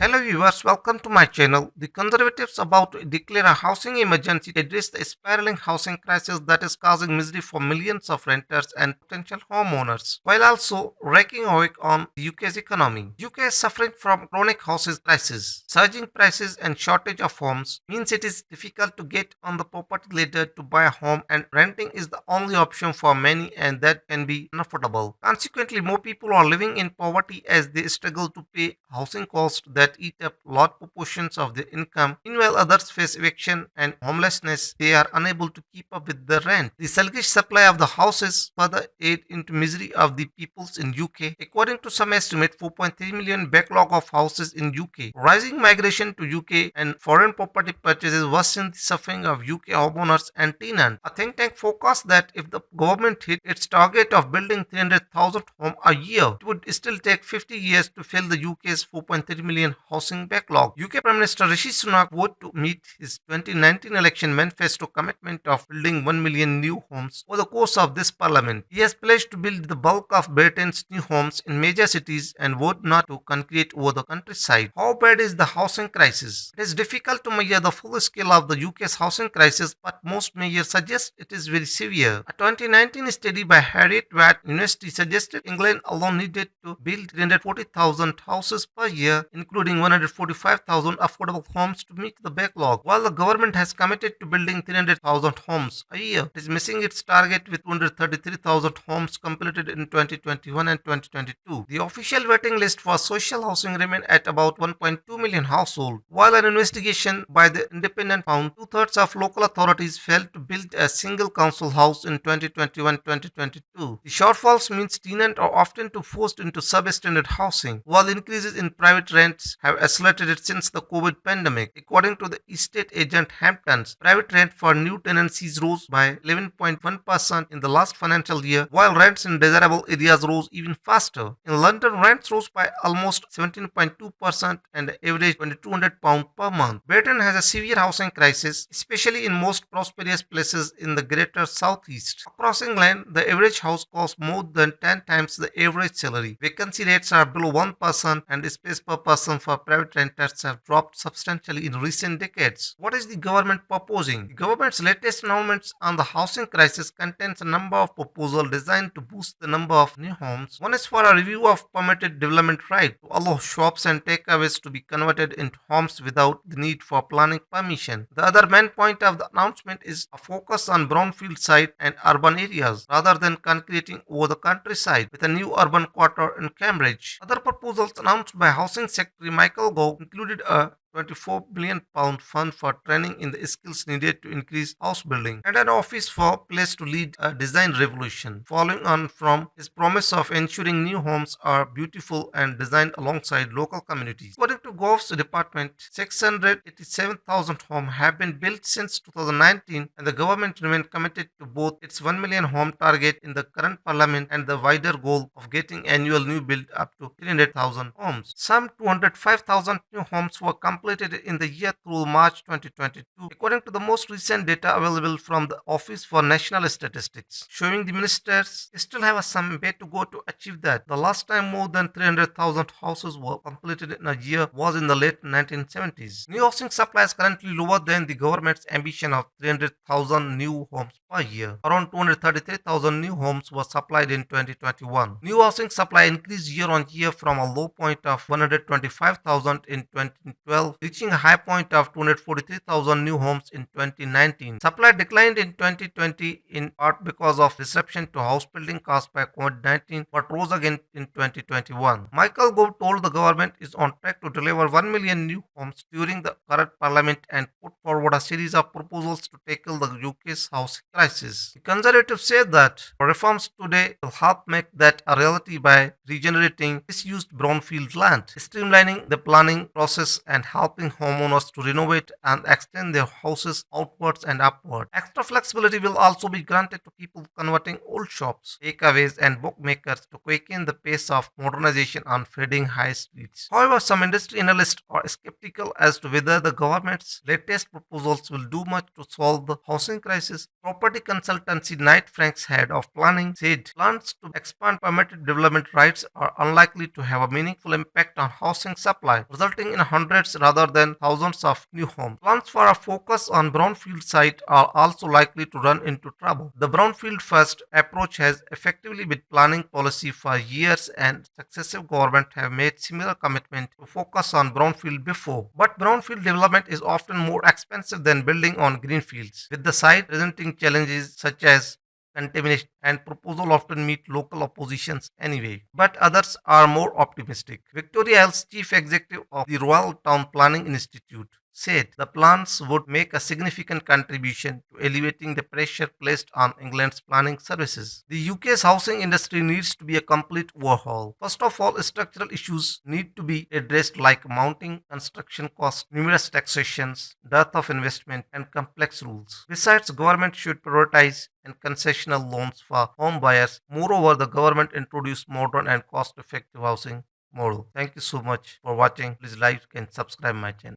Hello viewers, welcome to my channel. The Conservatives about to declare a housing emergency to address the spiraling housing crisis that is causing misery for millions of renters and potential homeowners, while also wreaking havoc on the UK's economy. UK is suffering from chronic housing crisis. Surging prices and shortage of homes means it is difficult to get on the property ladder to buy a home, and renting is the only option for many, and that can be unaffordable. Consequently, more people are living in poverty as they struggle to pay housing costs that eat up large proportions of their income. Meanwhile, others face eviction and homelessness. They are unable to keep up with the rent. The sluggish supply of the houses further aid into misery of the peoples in UK. According to some estimate, 4.3 million backlog of houses in UK. Rising migration to UK and foreign property purchases worsen the suffering of UK homeowners and tenants. A think tank forecast that if the government hit its target of building 300,000 homes a year, it would still take 50 years to fill the UK's 4.3 million housing backlog. UK Prime Minister Rishi Sunak vowed to meet his 2019 election manifesto commitment of building 1 million new homes over the course of this parliament. He has pledged to build the bulk of Britain's new homes in major cities and vowed not to concrete over the countryside. How bad is the housing crisis? It is difficult to measure the full scale of the UK's housing crisis, but most measures suggest it is very severe. A 2019 study by Harriet Watt University suggested England alone needed to build 340,000 houses per year, including 145,000 affordable homes to meet the backlog. While the government has committed to building 300,000 homes a year, it is missing its target with 233,000 homes completed in 2021 and 2022. The official waiting list for social housing remains at about 1.2 million households, while an investigation by the Independent found two-thirds of local authorities failed to build a single council house in 2021-2022. The shortfalls means tenants are often too forced into substandard housing, while increases in private rents have accelerated since the COVID pandemic. According to the estate agent Hamptons, private rent for new tenancies rose by 11.1% in the last financial year, while rents in desirable areas rose even faster. In London, rents rose by almost 17.2% and averaged £2,200 per month. Britain has a severe housing crisis, especially in most prosperous places in the greater southeast. Across England, the average house costs more than 10 times the average salary. Vacancy rates are below 1%, and space per person for private renters have dropped substantially in recent decades. What is the government proposing? The government's latest announcements on the housing crisis contains a number of proposals designed to boost the number of new homes. One is for a review of permitted development right to allow shops and takeaways to be converted into homes without the need for planning permission. The other main point of the announcement is a focus on brownfield site and urban areas rather than concreting over the countryside, with a new urban quarter in Cambridge. Other proposals announced by Housing Secretary Michael Gove included a £24 billion fund for training in the skills needed to increase house building, and an office for place to lead a design revolution, following on from his promise of ensuring new homes are beautiful and designed alongside local communities. According to Gove's department, 687,000 homes have been built since 2019, and the government remains committed to both its 1 million home target in the current parliament and the wider goal of getting annual new build up to 300,000 homes. Some 205,000 new homes were completed in the year through March 2022, according to the most recent data available from the Office for National Statistics, showing the ministers still have some way to go to achieve that. The last time more than 300,000 houses were completed in a year was in the late 1970s. New housing supply is currently lower than the government's ambition of 300,000 new homes per year. Around 233,000 new homes were supplied in 2021. New housing supply increased year on year from a low point of 125,000 in 2012, reaching a high point of 243,000 new homes in 2019. Supply declined in 2020 in part because of disruption to house building caused by COVID-19, but rose again in 2021. Michael Gove told the government is on track to deliver 1 million new homes during the current parliament and put forward a series of proposals to tackle the UK's housing crisis. The Conservatives say that reforms today will help make that a reality by regenerating disused brownfield land, streamlining the planning process, and helping homeowners to renovate and extend their houses outwards and upward. Extra flexibility will also be granted to people converting old shops, takeaways, and bookmakers to quicken the pace of modernization on fading high streets. However, some industry Industry analysts are skeptical as to whether the government's latest proposals will do much to solve the housing crisis. Property consultancy Knight Frank's head of planning said plans to expand permitted development rights are unlikely to have a meaningful impact on housing supply, resulting in hundreds rather than thousands of new homes. Plans for a focus on brownfield sites are also likely to run into trouble. The brownfield first approach has effectively been planning policy for years, and successive governments have made similar commitment to focus on brownfield before. But brownfield development is often more expensive than building on greenfields, with the site presenting challenges such as contamination and proposal often meet local oppositions anyway. But others are more optimistic. Victoria Hills, chief executive of the Royal Town Planning Institute, said the plans would make a significant contribution to alleviating the pressure placed on England's planning services. The UK's housing industry needs to be a complete overhaul. First of all, structural issues need to be addressed like mounting construction costs, numerous taxations, dearth of investment, and complex rules. Besides, government should prioritize and concessional loans for home buyers. Moreover, the government introduced modern and cost-effective housing model. Thank you so much for watching. Please like and subscribe my channel.